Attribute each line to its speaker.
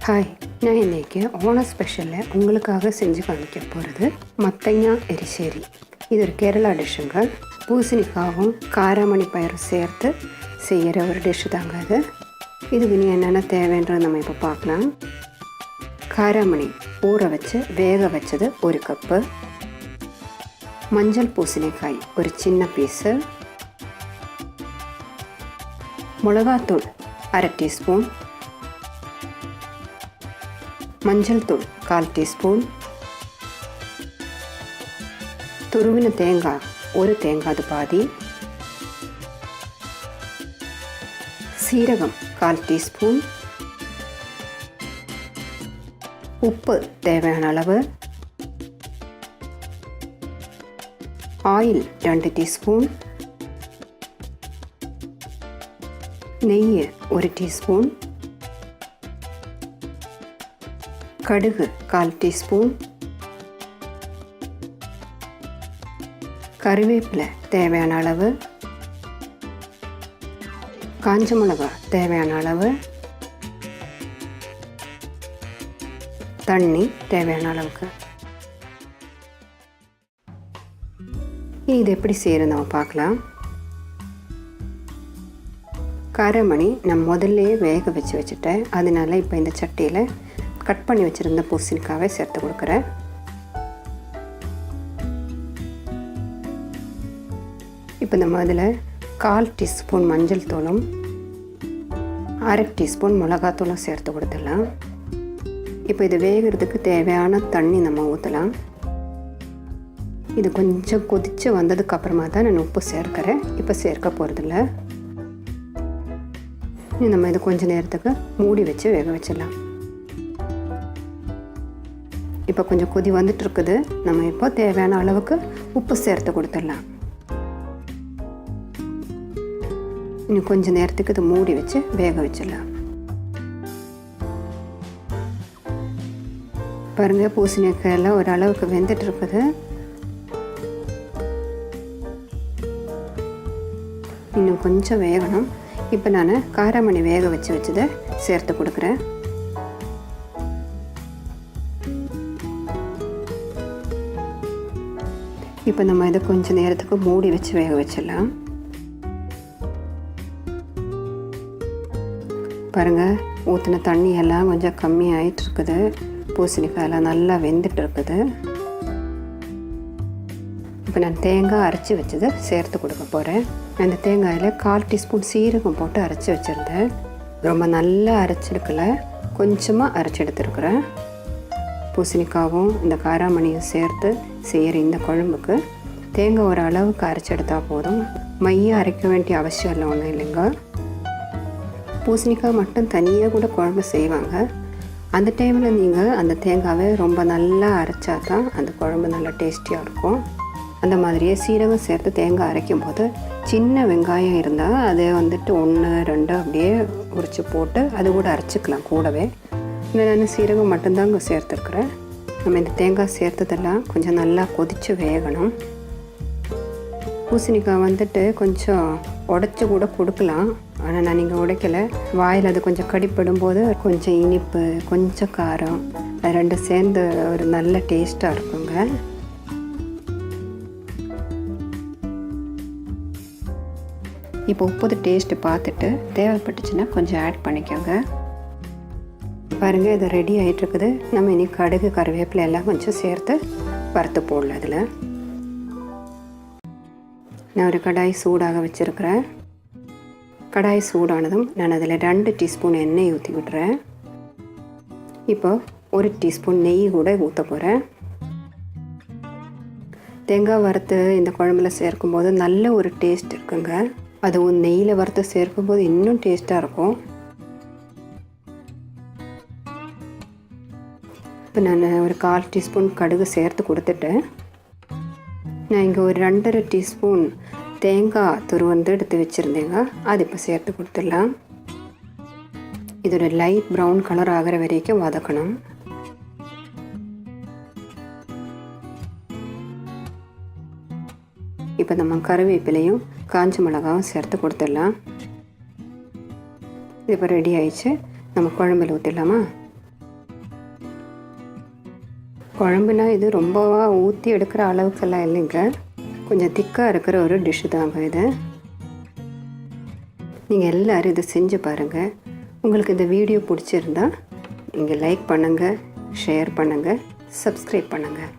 Speaker 1: Hi, நான் இன்றைக்கி ஓணம் ஸ்பெஷலில் உங்களுக்காக செஞ்சு காமிக்க போகிறது மத்தங்காய் எரிசேரி. இது ஒரு கேரளா டிஷ்ஷுங்க. பூசணிக்காவும் காராமணி பயிரும் சேர்த்து செய்கிற ஒரு டிஷ்ஷு தாங்க அது. இதுக்கு நீ என்னென்ன தேவைன்றது நம்ம இப்போ பார்க்கலாம். காராமணி ஊற வச்சு வேக வச்சது 1 கப்பு, மஞ்சள் பூசணிக்காய் ஒரு சின்ன பீஸு, மிளகாத்தூள் 1/2 டீஸ்பூன், மஞ்சள் தூள் 1/4 டீஸ்பூன், துருவின தேங்காய் 1 தேங்காய் பாதி, சீரகம் 1/4 டீஸ்பூன், உப்பு தேவையான அளவு, ஆயில் 2 டீஸ்பூன், நெய் 1 டீஸ்பூன், கடுகு 1/4 டீஸ்பூன், கறிவேப்பிலை தேவையான அளவு, காஞ்ச மிளகாய் தேவையான அளவு, தண்ணி தேவையான அளவுக்கு. இது எப்படி செய்யறது நம்ம பார்க்கலாம். காராமணி நான் முதல்லையே வேக வச்சுட்டேன். அதனால இப்போ இந்த சட்டியில் கட் பண்ணி வச்சுருந்த பூசணிக்காவை சேர்த்து கொடுக்குறேன். இப்போ நம்ம அதில் 1/4 டீஸ்பூன் மஞ்சள் தூளும் 1/2 டீஸ்பூன் மிளகாத்தூளும் சேர்த்து கொடுத்துடலாம். இப்போ இது வேகிறதுக்கு தேவையான தண்ணி நம்ம ஊற்றலாம். இது கொஞ்சம் கொதித்து வந்ததுக்கப்புறமா தான் நான் உப்பு சேர்க்கிறேன். இப்போ சேர்க்க போகிறதில்ல. நம்ம இது கொஞ்சம் நேரத்துக்கு மூடி வச்சு வேக வச்சிடலாம். இப்போ கொஞ்சம் கொதி வந்துட்டு இருக்குது. நம்ம இப்போ தேவையான அளவுக்கு உப்பு சேர்த்து கொடுத்துடலாம். இன்னும் கொஞ்சம் நேரத்துக்கு இது மூடி வச்சு வேக வச்சிடலாம். பாருங்க, பூசணிக்காயெல்லாம் ஒரு அளவுக்கு வெந்துட்டு இருக்குது. இன்னும் கொஞ்சம் வேகணும். இப்போ நான் காராமணி வேக வச்சதை சேர்த்து கொடுக்குறேன். இப்போ நம்ம இதை கொஞ்சம் நேரத்துக்கு மூடி வச்சு வேக வச்சிடலாம். பாருங்கள், ஊற்றின தண்ணி எல்லாம் கொஞ்சம் கம்மி ஆகிட்டு இருக்குது. பூசணிக்காயெல்லாம் நல்லா வெந்துட்டு இருக்குது. இப்போ நான் தேங்காய் அரைச்சி வச்சதை சேர்த்து கொடுக்க போகிறேன். அந்த தேங்காயில் 1/4 டீஸ்பூன் சீரகம் போட்டு அரைச்சி வச்சுருந்தேன். ரொம்ப நல்லா அரைச்செடுக்கலை, கொஞ்சமாக அரைச்சி எடுத்துருக்குறேன். பூசணிக்காவும் இந்த காராமணியும் சேர்த்து செய்கிற இந்த குழம்புக்கு தேங்காய் ஒரு அளவுக்கு அரைச்சி எடுத்தால் போதும். மையம் அரைக்க வேண்டிய அவசியம் இல்லை, ஒன்றும் இல்லைங்க. பூசணிக்காய் மட்டும் தனியாக கூட குழம்பு செய்வாங்க. அந்த டைமில் நீங்கள் அந்த தேங்காவை ரொம்ப நல்லா அரைச்சா தான் அந்த குழம்பு நல்லா டேஸ்டியாக இருக்கும். அந்த மாதிரியே சீரகம் சேர்த்து தேங்காய் அரைக்கும் போது சின்ன வெங்காயம் இருந்தால் அதை 1, 2 அப்படியே உரித்து போட்டு அது கூட அரைச்சிக்கலாம் கூடவே. இல்லை, நான் சீரகம் மட்டும்தாங்க சேர்த்துருக்குறேன். நம்ம இந்த தேங்காய் சேர்த்ததெல்லாம் கொஞ்சம் நல்லா கொதித்து வேகணும். பூசணிக்காய் கொஞ்சம் உடைச்சி கூட கொடுக்கலாம். ஆனால் நான் நீங்கள் உடைக்கலை. வாயில் அது கொஞ்சம் கடிப்படும் போது கொஞ்சம் இனிப்பு, கொஞ்சம் காரம், அது 2 சேர்ந்து ஒரு நல்ல டேஸ்ட்டாக இருக்குங்க. இப்போ உப்பு டேஸ்ட்டு பார்த்துட்டு தேவைப்பட்டுச்சுன்னா கொஞ்சம் ஆட் பண்ணிக்கோங்க. பாருங்கள், இது ரெடி ஆகிட்டுருக்குது. நம்ம இனி கடுகு கருவேப்பிலை எல்லாம் கொஞ்சம் சேர்த்து வறுத்து போடலாம். அதில் நான் ஒரு கடாய் சூடாக வச்சுருக்கிறேன். கடாய் சூடானதும் நான் அதில் 2 டீஸ்பூன் எண்ணெய் ஊற்றி விடுறேன். இப்போ 1 டீஸ்பூன் நெய் கூட ஊற்ற போகிறேன். தேங்காய் வறுத்து இந்த குழம்புல சேர்க்கும்போது நல்ல ஒரு டேஸ்ட் இருக்குங்க. அதுவும் நெய்யில் வறுத்து சேர்க்கும்போது இன்னும் டேஸ்ட்டாக இருக்கும். இப்போ நான் ஒரு 1/4 டீஸ்பூன் கடுகு சேர்த்து கொடுத்துட்டேன். நான் இங்கே ஒரு 2.5 டீஸ்பூன் தேங்காய் துருவந்து எடுத்து வச்சுருந்தேங்க. அது இப்போ சேர்த்து கொடுத்துடலாம். இது ஒரு லைட் ப்ரௌன் கலர் ஆகிற வரைக்கும் வதக்கணும். இப்போ நம்ம கருவேப்பிலையும் காஞ்ச மிளகாவும் சேர்த்து கொடுத்துடலாம். இது இப்போ ரெடி ஆயிடுச்சு. நம்ம குழம்புல ஊற்றிடலாமா? குழம்புனா இது ரொம்பவா ஊற்றி எடுக்கிற அளவுக்கெல்லாம் இல்லைங்க, கொஞ்சம் திக்காக இருக்கிற ஒரு டிஷ்ஷு தாங்க இது. நீங்கள் எல்லோரும் இதை செஞ்சு பாருங்கள். உங்களுக்கு இந்த வீடியோ பிடிச்சிருந்தா நீங்கள் லைக் பண்ணுங்கள், ஷேர் பண்ணுங்கள், சப்ஸ்கிரைப் பண்ணுங்கள்.